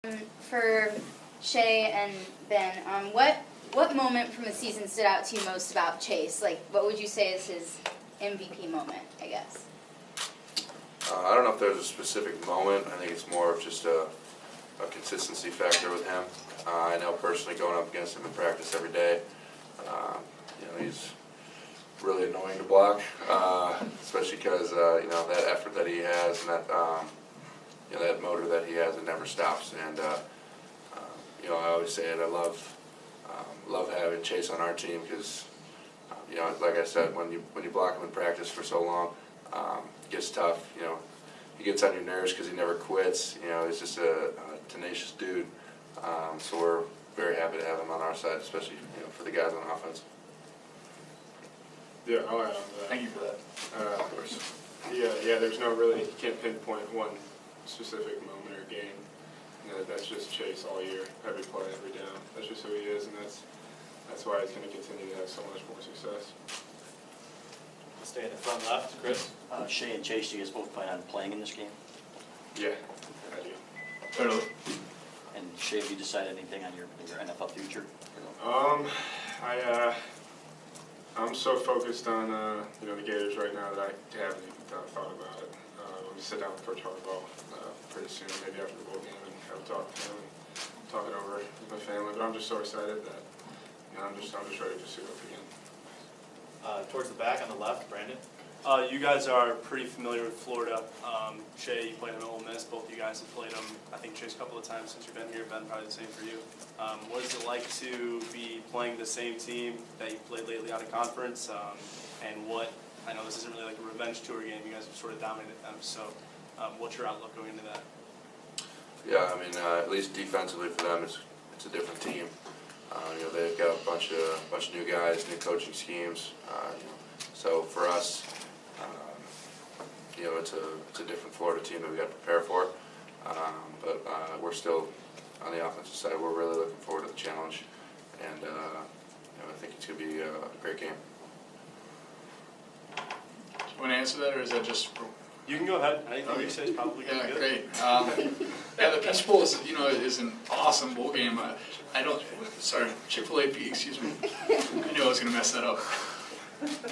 For Shay and Ben, what moment from the season stood out to you most about Chase? Like, what would you say is his MVP moment, I guess? I don't know if there's a specific moment. I think it's more of just a consistency factor with him. I know personally going up against him in practice every day, he's really annoying to block, especially because that effort that he has and that that motor that he has, it never stops. And I always say it. I love having Chase on our team because like I said, when you block him in practice for so long, it gets tough. He gets on your nerves because he never quits. He's just a tenacious dude. So we're very happy to have him on our side, especially for the guys on offense. Yeah, I'll add on to that. Thank you for that. Of course. Yeah. There's no really, you can't pinpoint one specific moment or game. That's just Chase all year, every play, every down. That's just who he is, and that's why he's going to continue to have so much more success. Stay in the front left, Chris. Shay and Chase, do you guys both plan on playing in this game? Yeah, I do. Totally. And Shay, have you decided anything on your NFL future? I'm so focused on the Gators right now that I haven't even thought about it. I'm going to sit down with Coach Harbaugh pretty soon, maybe after the bowl game, and have a talk to him and talk it over with my family. But I'm just so excited that I'm just ready to suit up again. Towards the back on the left, Brandon. You guys are pretty familiar with Florida. Shay, you played him at Ole Miss. Both you guys have played him, I think, Chase, a couple of times since you've been here. Ben, probably the same for you. What is it like to be playing the same team that you played lately out of conference? I know this isn't really like a revenge tour game. You guys have sort of dominated them. So what's your outlook going into that? Yeah, at least defensively for them, it's a different team. They've got a bunch of new guys, new coaching schemes. So for us, it's a different Florida team that we got to prepare for. But we're still on the offensive side. We're really looking forward to the challenge, and I think it's going to be a great game. Do you want to answer that, or is that just? You can go ahead. Anything you say is probably going to be good. Yeah, great. The Peach Bowl is an awesome bowl game. Chick-fil-A, excuse me. I knew I was going to mess that up.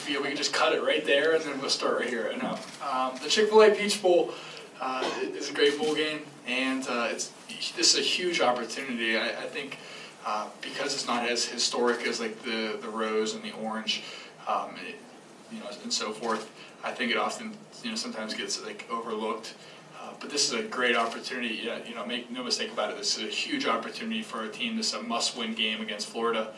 Yeah, we can just cut it right there, and then we'll start right here. No, the Chick-fil-A Peach Bowl is a great bowl game, and this is a huge opportunity. I think because it's not as historic as like the rose and the orange, and so forth. I think it often, sometimes gets like overlooked. But this is a great opportunity. Make no mistake about it. This is a huge opportunity for our team. This is a must-win game against Florida,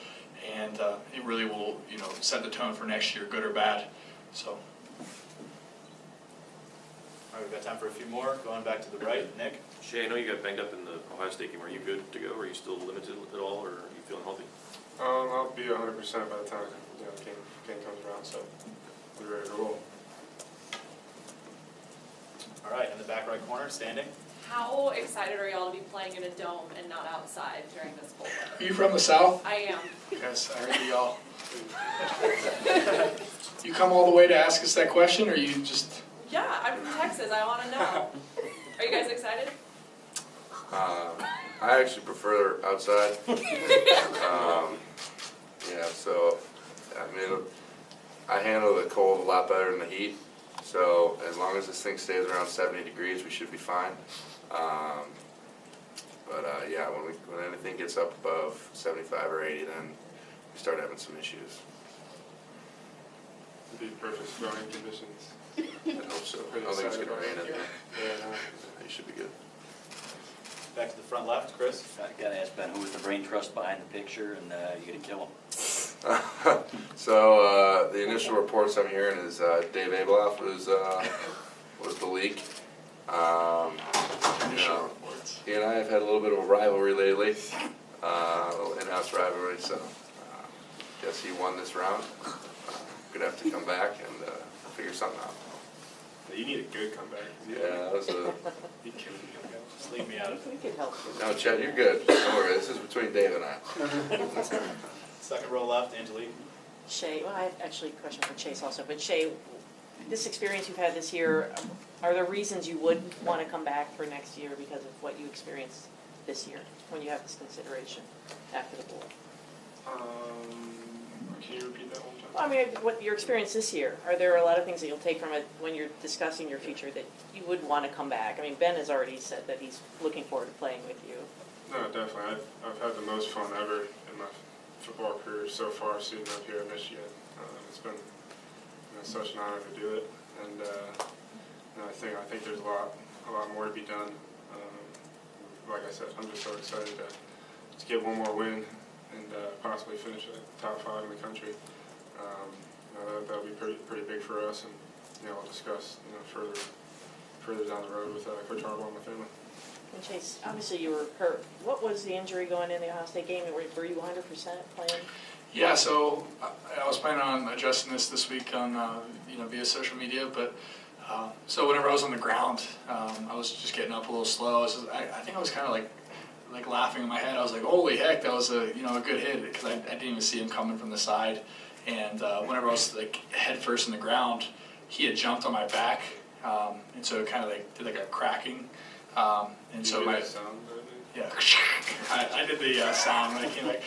and it really will, set the tone for next year, good or bad. So. All right, we've got time for a few more. Going back to the right, Nick. Shay, I know you got banged up in the Ohio State game. Are you good to go? Are you still limited at all, or are you feeling healthy? I'll be 100% by the time the game comes around, so I'll be ready to roll. All right, in the back right corner, standing. How excited are y'all to be playing in a dome and not outside during this cold weather? Are you from the South? I am. Yes, I heard y'all. You come all the way to ask us that question, or you just? Yeah, I'm from Texas. I want to know. Are you guys excited? I actually prefer outside. I handle the cold a lot better than the heat. So as long as this thing stays around 70 degrees, we should be fine. When anything gets up above 75 or 80, then we start having some issues. It'd be perfect growing conditions. I hope so. I don't think it's going to rain in there. You should be good. Back to the front left, Chris. Got to ask Ben, who was the brain trust behind the picture, and you going to kill him? So the initial reports I'm hearing is Dave Abeloff was the leak. He and I have had a little bit of a rivalry lately, a little in-house rivalry. So guess he won this round. Gonna have to come back and figure something out. You need a good comeback. Yeah, that was a. Just leave me out of it. We could help you. No, Chad, you're good. Don't worry. This is between Dave and I. Second row left, Angelique. Shay, well, I have actually a question for Chase also, but Shay, this experience you've had this year, are there reasons you would want to come back for next year because of what you experienced this year, when you have this consideration after the bowl? Can you repeat that one time? Well, I mean, what your experience this year, are there a lot of things that you'll take from it when you're discussing your future that you would want to come back? I mean, Ben has already said that he's looking forward to playing with you. No, definitely. I've had the most fun ever in my football career so far, sitting up here in Michigan. It's been such an honor to do it, and I think there's a lot more to be done. Like I said, I'm just so excited to get one more win and possibly finish at top 5 in the country. That'll be pretty big for us, and I'll discuss further down the road with Coach Harbaugh and my family. And Chase, obviously you were hurt. What was the injury going in the Ohio State game? Were you 100% playing? Yeah, so I was planning on adjusting this week on via social media, but so whenever I was on the ground, I was just getting up a little slow. I think I was kind of like laughing in my head. I was like, "Holy heck, that was a good hit," because I didn't even see him coming from the side. And whenever I was like head first in the ground, he had jumped on my back, and so it kind of like did like a cracking. And so my sound, yeah, I did the sound when it came like.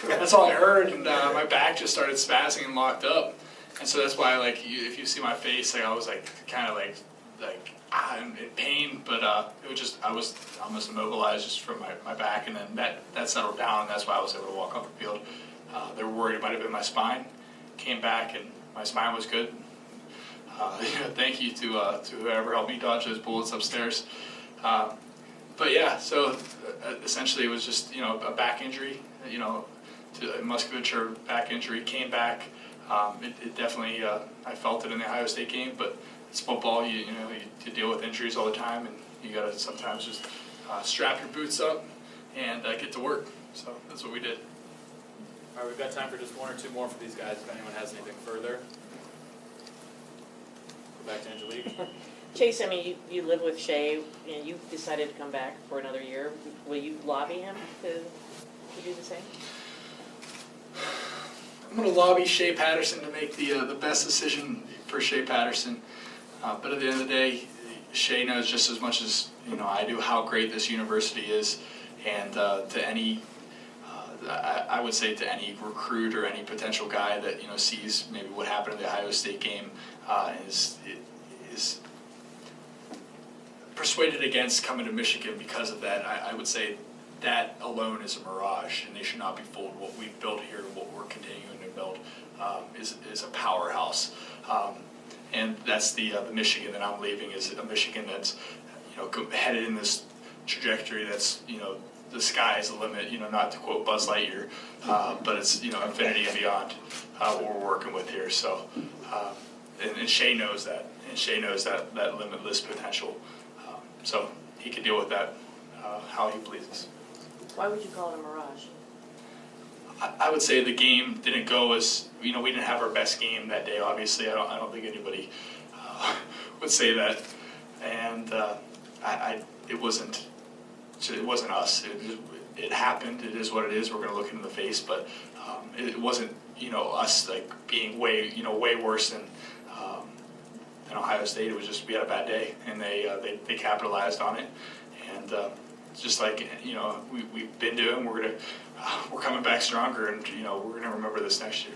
That's all I heard, and my back just started spazzing and locked up. And so that's why, like, if you see my face, like I was like kind of like in pain, but it was just I was almost immobilized just from my back, and then that settled down, and that's why I was able to walk off the field. They were worried it might have been my spine. Came back, and my spine was good. Thank you to whoever helped me dodge those bullets upstairs. But yeah, so essentially it was just a back injury, to a musculature back injury. Came back. It definitely I felt it in the Ohio State game, but it's football. You deal with injuries all the time, and you gotta sometimes just strap your boots up and get to work. So that's what we did. All right, we've got time for just one or two more for these guys, if anyone has anything further. Go back to Angelique. Chase, I mean, you live with Shea, and you decided to come back for another year. Will you lobby him to do the same? I'm going to lobby Shea Patterson to make the best decision for Shea Patterson. But at the end of the day, Shea knows just as much as I do how great this university is, and to any, I would say to any recruit or any potential guy that sees maybe what happened in the Ohio State game is persuaded against coming to Michigan because of that. I would say that alone is a mirage, and they should not be fooled. What we've built here, what we're continuing to build, is a powerhouse. And that's the Michigan that I'm leaving is a Michigan that's headed in this trajectory that's the sky is the limit. Not to quote Buzz Lightyear, but it's infinity and beyond what we're working with here. So and Shea knows that, and Shea knows that limitless potential. So he can deal with that how he pleases. Why would you call it a mirage? I would say the game didn't go as we didn't have our best game that day. Obviously, I don't think anybody would say that, and it wasn't us. It happened. It is what it is. We're going to look in the face, but it wasn't us like being way worse than Ohio State. It was just we had a bad day, and they capitalized on it, and just like we've been doing, we're coming back stronger, and we're gonna remember this next year.